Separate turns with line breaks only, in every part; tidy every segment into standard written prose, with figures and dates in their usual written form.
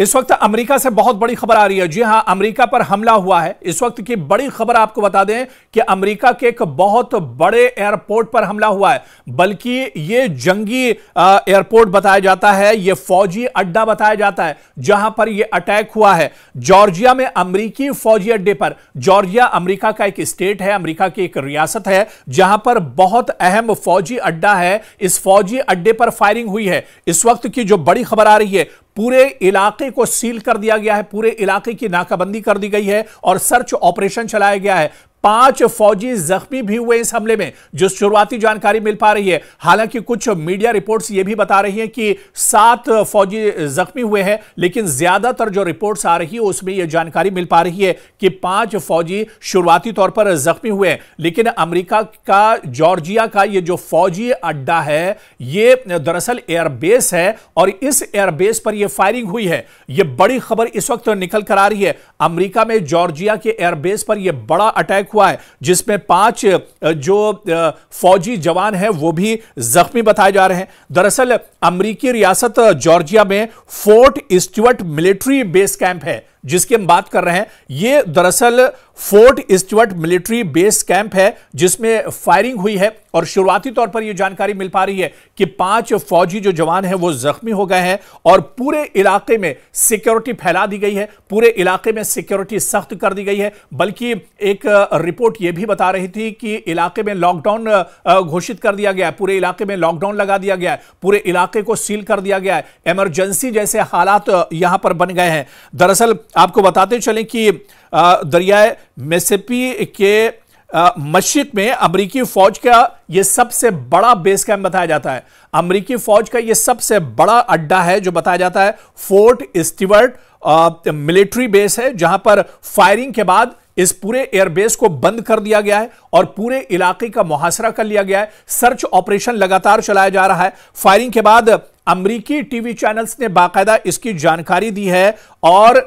इस वक्त अमेरिका से बहुत बड़ी खबर आ रही है। जी हां, अमेरिका पर हमला हुआ है। इस वक्त की बड़ी खबर आपको बता दें कि अमेरिका के एक बहुत बड़े एयरपोर्ट पर हमला हुआ है, बल्कि यह जंगी एयरपोर्ट बताया जाता है, यह फौजी अड्डा बताया जाता है जहां पर यह अटैक हुआ है। जॉर्जिया में अमेरिकी फौजी अड्डे पर। जॉर्जिया अमेरिका का एक स्टेट है, अमेरिका की एक रियासत है जहां पर बहुत अहम फौजी अड्डा है। इस फौजी अड्डे पर फायरिंग हुई है। इस वक्त की जो बड़ी खबर आ रही है, पूरे इलाके को सील कर दिया गया है, पूरे इलाके की नाकाबंदी कर दी गई है और सर्च ऑपरेशन चलाया गया है। 5 फौजी जख्मी भी हुए इस हमले में, जो शुरुआती जानकारी मिल पा रही है। हालांकि कुछ मीडिया रिपोर्ट्स यह भी बता रही हैं कि 7 फौजी जख्मी हुए हैं, लेकिन ज्यादातर जो रिपोर्ट्स आ रही है उसमें यह जानकारी मिल पा रही है कि 5 फौजी शुरुआती तौर पर जख्मी हुए हैं। लेकिन अमेरिका का जॉर्जिया का यह जो फौजी अड्डा है, यह दरअसल एयरबेस है और इस एयरबेस पर यह फायरिंग हुई है। यह बड़ी खबर इस वक्त निकल कर आ रही है। अमेरिका में जॉर्जिया के एयरबेस पर यह बड़ा अटैक हुआ है, जिसमें 5 जो फौजी जवान हैं वो भी जख्मी बताए जा रहे हैं। दरअसल अमेरिकी रियासत जॉर्जिया में fort Stuart military base camp है जिसकी हम बात कर रहे हैं। यह दरअसल fort Stuart military base camp है जिसमें फायरिंग हुई है और शुरुआती तौर पर यह जानकारी मिल पा रही है कि 5 फौजी जो जवान हैं वो जख्मी हो गए हैं और पूरे इलाके में सिक्योरिटी फैला दी गई है, पूरे इलाके में सिक्योरिटी सख्त कर दी गई है। बल्कि एक रिपोर्ट यह भी बता रही थी कि इलाके में लॉकडाउन घोषित कर दिया गया है, पूरे इलाके में लॉकडाउन लगा दिया गया है, पूरे इलाके को सील कर दिया गया है। इमरजेंसी जैसे हालात यहां पर बन गए हैं। दरअसल आपको बताते चलें कि दरियाए मिसिसिपी के मशरिक में अमेरिकी फौज का यह सबसे बड़ा बेस कैंप बताया जाता है। अमेरिकी फौज का यह सबसे बड़ा अड्डा है जो बताया जाता है फोर्ट स्टुअर्ट मिलिट्री बेस है, जहां पर फायरिंग के बाद इस पूरे एयरबेस को बंद कर दिया गया है और पूरे इलाके का मुहासरा कर लिया गया है। सर्च ऑपरेशन लगातार चलाया जा रहा है। फायरिंग के बाद अमेरिकी टीवी चैनल्स ने बाकायदा इसकी जानकारी दी है और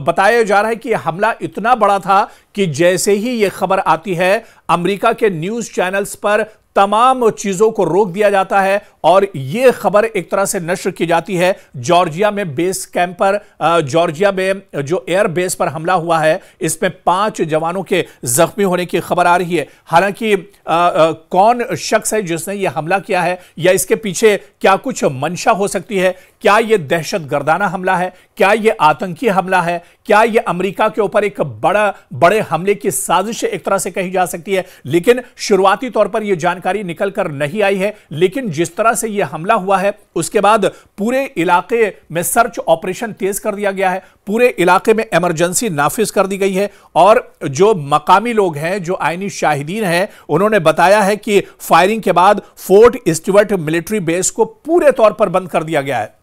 बताया जा रहा है कि हमला इतना बड़ा था कि जैसे ही यह खबर आती है, अमेरिका के न्यूज चैनल्स पर तमाम चीजों को रोक दिया जाता है और यह खबर एक तरह से नश्र की जाती है। जॉर्जिया में बेस कैंप पर, जॉर्जिया में जो एयर बेस पर हमला हुआ है, इसमें 5 जवानों के जख्मी होने की खबर आ रही है। हालांकि कौन शख्स है जिसने यह हमला किया है या इसके पीछे क्या कुछ मंशा हो सकती है, क्या यह दहशतगर्दाना हमला है, क्या यह आतंकी हमला है, क्या यह अमेरिका के ऊपर एक बड़े हमले की साजिश एक तरह से कही जा सकती है। लेकिन शुरुआती तौर पर यह जानकारी निकल कर नहीं आई है। लेकिन जिस तरह से यह हमला हुआ है उसके बाद पूरे इलाके में सर्च ऑपरेशन तेज कर दिया गया है, पूरे इलाके में इमरजेंसी नाफिज कर दी गई है और जो मकामी लोग हैं, जो आईनी शाहिदीन हैं, उन्होंने बताया है कि फायरिंग के बाद फोर्ट स्टुअर्ट मिलिट्री बेस को पूरे तौर पर बंद कर दिया गया है।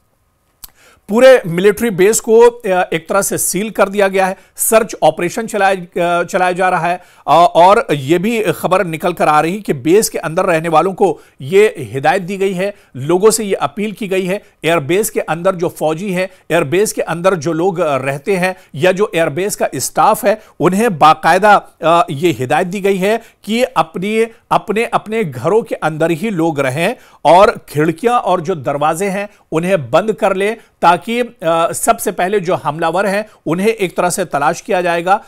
पूरे मिलिट्री बेस को एक तरह से सील कर दिया गया है। सर्च ऑपरेशन चलाया जा रहा है और यह भी खबर निकल कर आ रही कि बेस के अंदर रहने वालों को यह हिदायत दी गई है, लोगों से यह अपील की गई है, एयरबेस के अंदर जो फौजी हैं, एयरबेस के अंदर जो लोग रहते हैं या जो एयरबेस का स्टाफ है, उन्हें बाकायदा यह हिदायत दी गई है कि अपने अपने घरों के अंदर ही लोग रहें और खिड़कियां और जो दरवाजे हैं उन्हें बंद कर लें, ताकि सबसे पहले जो हमलावर हैं उन्हें एक तरह से तलाश किया जाएगा,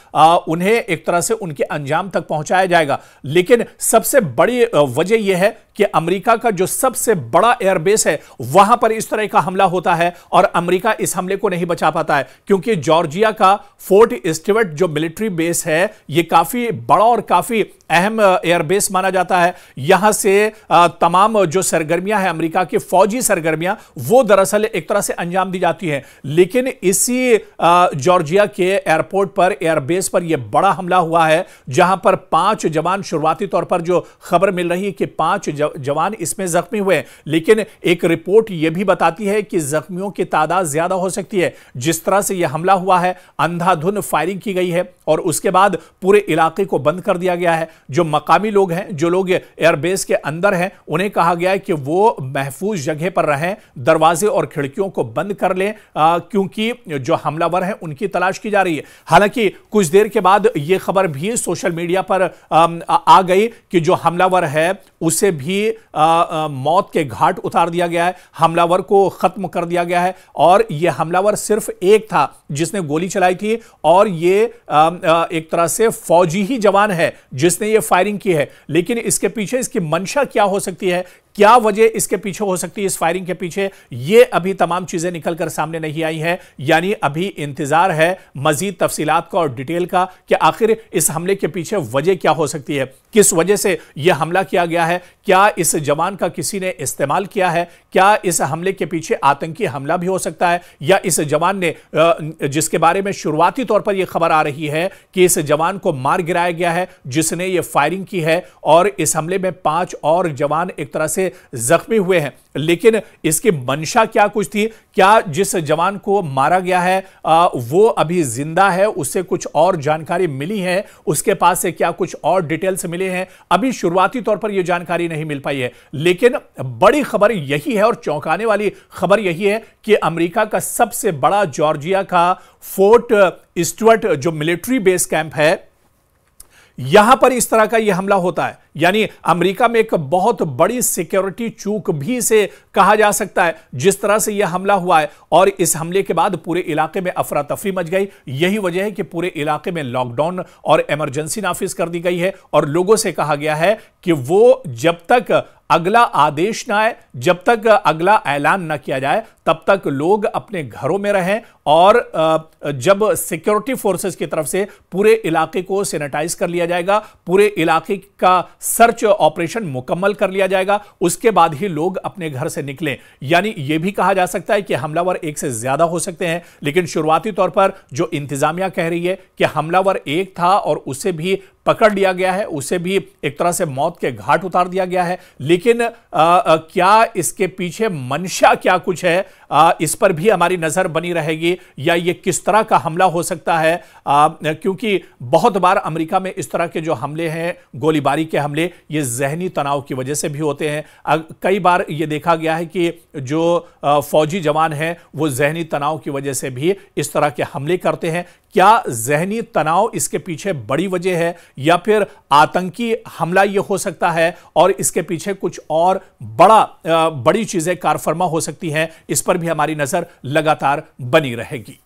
उन्हें एक तरह से उनके अंजाम तक पहुंचाया जाएगा। लेकिन सबसे बड़ी वजह यह है कि अमेरिका का जो सबसे बड़ा एयरबेस है वहां पर इस तरह का हमला होता है और अमेरिका इस हमले को नहीं बचा पाता है, क्योंकि जॉर्जिया का फोर्ट स्टुअर्ट जो मिलिट्री बेस है यह काफी बड़ा और काफी अहम एयरबेस माना जाता है। यहां से तमाम जो सरगर्मियां हैं, अमेरिका की फौजी सरगर्मियां, वो दरअसल एक तरह से अंजाम दी जाती हैं। लेकिन इसी जॉर्जिया के एयरपोर्ट पर, एयरबेस पर यह बड़ा हमला हुआ है, जहां पर 5 जवान, शुरुआती तौर पर जो खबर मिल रही है कि 5 जवान इसमें जख्मी हुए, लेकिन एक रिपोर्ट यह भी बताती है कि जख्मियों की तादाद ज्यादा हो सकती है। जिस तरह से यह हमला हुआ है, अंधाधुंध फायरिंग की गई है और उसके बाद पूरे इलाके को बंद कर दिया गया है। जो मकामी लोग हैं, जो लोग एयरबेस के अंदर हैं, उन्हें कहा गया है कि वो महफूज जगह पर रहें, दरवाजे और खिड़कियों को बंद कर लें, क्योंकि जो हमलावर हैं उनकी तलाश की जा रही है। हालांकि कुछ देर के बाद यह खबर भी सोशल मीडिया पर आ गई कि जो हमलावर है उसे भी भी मौत के घाट उतार दिया गया है, हमलावर को खत्म कर दिया गया है। और यह हमलावर सिर्फ एक था जिसने गोली चलाई थी, और यह एक तरह से फौजी ही जवान है जिसने यह फायरिंग की है। लेकिन इसके पीछे इसकी मंशा क्या हो सकती है, क्या वजह इसके पीछे हो सकती है, इस फायरिंग के पीछे, ये अभी तमाम चीजें निकलकर सामने नहीं आई हैं। यानी अभी इंतजार है मजीद तफसीलात का और डिटेल का कि आखिर इस हमले के पीछे वजह क्या हो सकती है, किस वजह से यह हमला किया गया है, क्या इस जवान का किसी ने इस्तेमाल किया है, क्या इस हमले के पीछे आतंकी हमला भी हो सकता है, या इस जवान ने, जिसके बारे में शुरुआती तौर पर यह खबर आ रही है कि इस जवान को मार गिराया गया है जिसने यह फायरिंग की है, और इस हमले में 5 और जवान एक तरह से जख्मी हुए हैं। लेकिन इसकी मंशा क्या कुछ थी, क्या जिस जवान को मारा गया है वो अभी जिंदा है, उससे कुछ और जानकारी मिली है, उसके पास से क्या कुछ और डिटेल्स मिले हैं, अभी शुरुआती तौर पर यह जानकारी नहीं मिल पाई है। लेकिन बड़ी खबर यही है और चौंकाने वाली खबर यही है कि अमेरिका का सबसे बड़ा जॉर्जिया का फोर्ट स्टुअर्ट जो मिलिट्री बेस कैंप है, यहां पर इस तरह का यह हमला होता है। यानी अमेरिका में एक बहुत बड़ी सिक्योरिटी चूक भी से कहा जा सकता है जिस तरह से यह हमला हुआ है। और इस हमले के बाद पूरे इलाके में अफरा तफरी मच गई। यही वजह है कि पूरे इलाके में लॉकडाउन और इमरजेंसी नाफिज कर दी गई है, और लोगों से कहा गया है कि वो जब तक अगला आदेश ना आए, जब तक अगला ऐलान ना किया जाए, तब तक लोग अपने घरों में रहें। और जब सिक्योरिटी फोर्सेस की तरफ से पूरे इलाके को सैनिटाइज कर लिया जाएगा, पूरे इलाके का सर्च ऑपरेशन मुकम्मल कर लिया जाएगा, उसके बाद ही लोग अपने घर से निकलें। यानी यह भी कहा जा सकता है कि हमलावर एक से ज्यादा हो सकते हैं, लेकिन शुरुआती तौर पर जो इंतजामिया कह रही है कि हमलावर एक था और उसे भी पकड़ लिया गया है, उसे भी एक तरह से मौत के घाट उतार दिया गया है। लेकिन क्या इसके पीछे मंशा क्या कुछ है, इस पर भी हमारी नजर बनी रहेगी, या ये किस तरह का हमला हो सकता है। क्योंकि बहुत बार अमेरिका में इस तरह के जो हमले हैं, गोलीबारी के हमले, ये जहनी तनाव की वजह से भी होते हैं। कई बार ये देखा गया है कि जो फौजी जवान हैं वो जहनी तनाव की वजह से भी इस तरह के हमले करते हैं। क्या जहनी तनाव इसके पीछे बड़ी वजह है, या फिर आतंकी हमला यह हो सकता है और इसके पीछे कुछ और बड़ी चीजें कारफरमा हो सकती हैं, इस पर भी हमारी नजर लगातार बनी रहेगी।